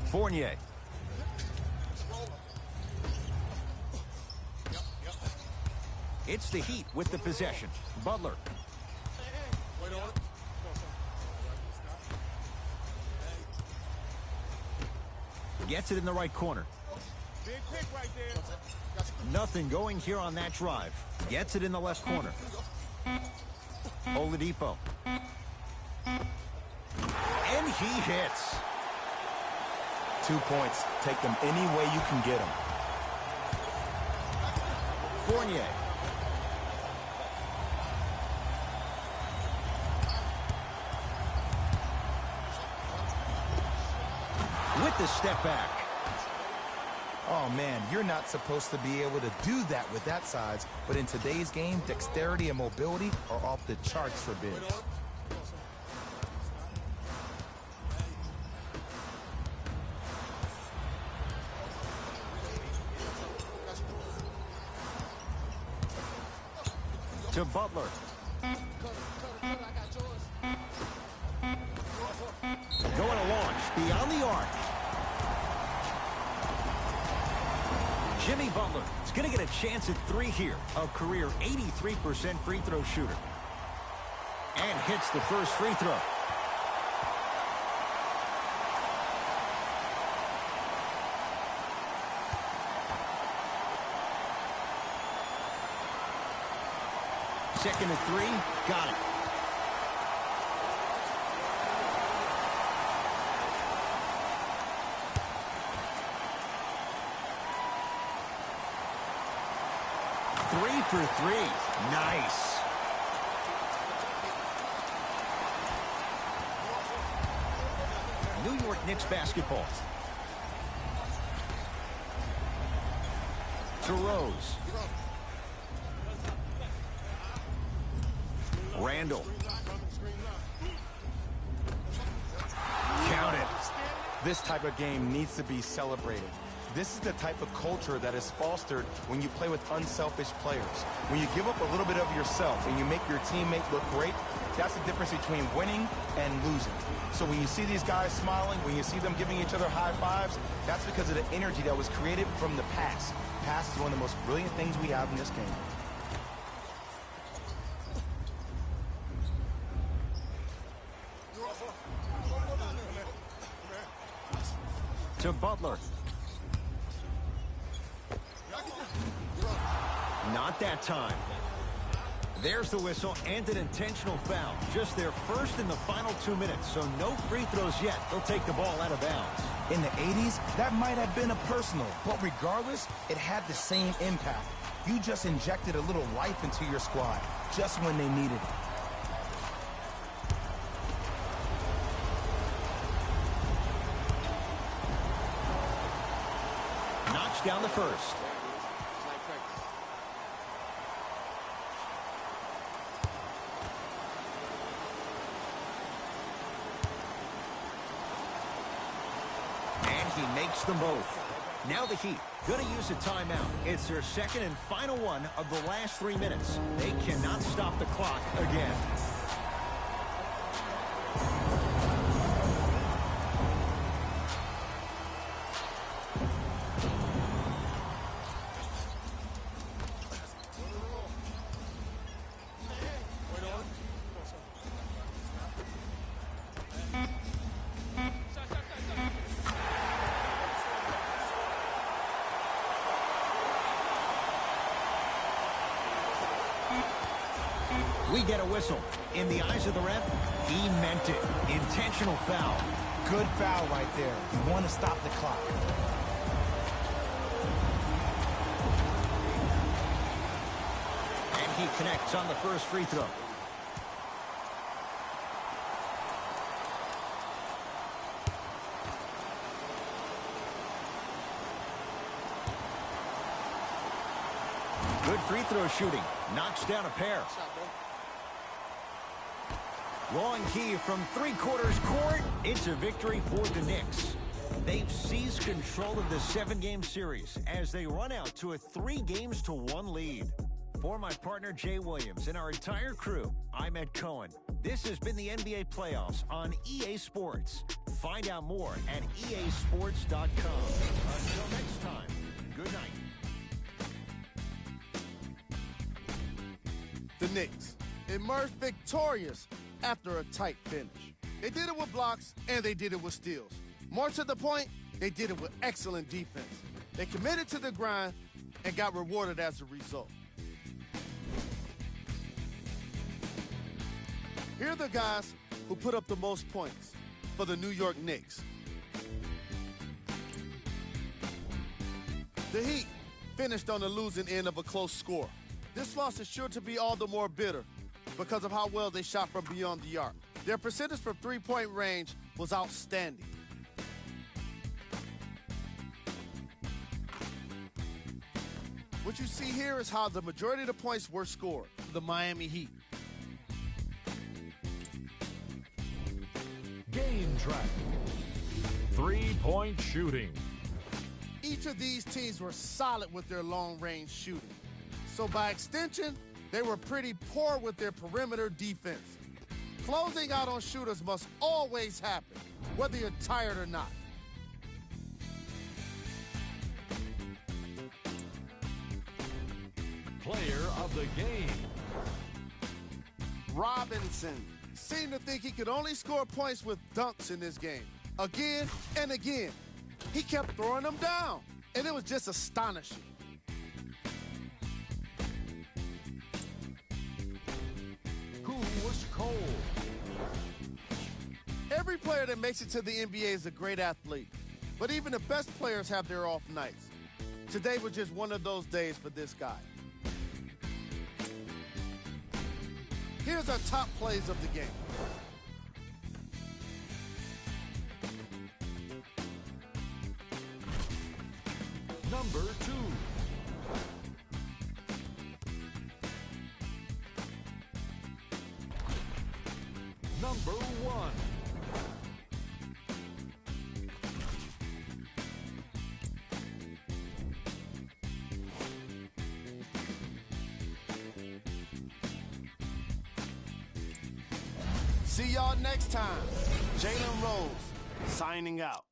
[SPEAKER 1] Fournier. It's the Heat with the possession. Butler. Gets it in the right corner.
[SPEAKER 4] Big pick right there.
[SPEAKER 1] Nothing going here on that drive. Gets it in the left corner. Oladipo. And he hits.
[SPEAKER 2] 2 points. Take them any way you can get them.
[SPEAKER 1] Fournier. With the step back.
[SPEAKER 2] Oh, man, you're not supposed to be able to do that with that size, but in today's game, dexterity and mobility are off the charts for bigs.
[SPEAKER 1] To Butler. Going to launch beyond the arc. Jimmy Butler is going to get a chance at 3 here. A career 83% free throw shooter. And hits the first free throw. Second and 3, got it. Three for 3. Nice. New York Knicks basketball. To Rose. Randall. Count it.
[SPEAKER 2] This type of game needs to be celebrated. This is the type of culture that is fostered when you play with unselfish players. When you give up a little bit of yourself and you make your teammate look great, that's the difference between winning and losing. So when you see these guys smiling, when you see them giving each other high fives, that's because of the energy that was created from the pass. Pass is one of the most brilliant things we have in this game.
[SPEAKER 1] to Butler. Not that time. There's the whistle and an intentional foul. Just their first in the final 2 minutes, so no free throws yet. They'll take the ball out of bounds.
[SPEAKER 2] In the 80s, that might have been a personal, but regardless, it had the same impact. You just injected a little life into your squad, just when they needed it.
[SPEAKER 1] Knocks down the first. And he makes them both. Now the Heat going to use a timeout. It's their second and final one of the last 3 minutes. They cannot stop the clock again. We get a whistle. In the eyes of the ref, he meant it. Intentional foul.
[SPEAKER 2] Good foul right there. You want to stop the clock.
[SPEAKER 1] And he connects on the first free throw. Good free throw shooting. Knocks down a pair. Long key from three-quarters court. It's a victory for the Knicks. They've seized control of the 7-game series as they run out to a 3-1 lead. For my partner, Jay Williams, and our entire crew, I'm Ed Cohen. This has been the NBA playoffs on EA Sports. Find out more at easports.com. Until next time, good night.
[SPEAKER 4] The Knicks emerged victorious after a tight finish. They did it with blocks, and they did it with steals. More to the point, they did it with excellent defense. They committed to the grind and got rewarded as a result. Here are the guys who put up the most points for the New York Knicks. The Heat finished on the losing end of a close score. This loss is sure to be all the more bitter because of how well they shot from beyond the arc. Their percentage from three-point range was outstanding. What you see here is how the majority of the points were scored for the Miami Heat.
[SPEAKER 5] Game track. 3-point shooting.
[SPEAKER 4] Each of these teams were solid with their long-range shooting. So by extension, they were pretty poor with their perimeter defense. Closing out on shooters must always happen, whether you're tired or not.
[SPEAKER 5] Player of the game.
[SPEAKER 4] Robinson seemed to think he could only score points with dunks in this game. Again and again. He kept throwing them down, and it was just astonishing.
[SPEAKER 5] Who was cold?
[SPEAKER 4] Every player that makes it to the NBA is a great athlete, but even the best players have their off nights. Today was just one of those days for this guy. Here's our top plays of the game.
[SPEAKER 5] Number 2. Number 1.
[SPEAKER 4] See y'all next time. Jalen Rose, signing out.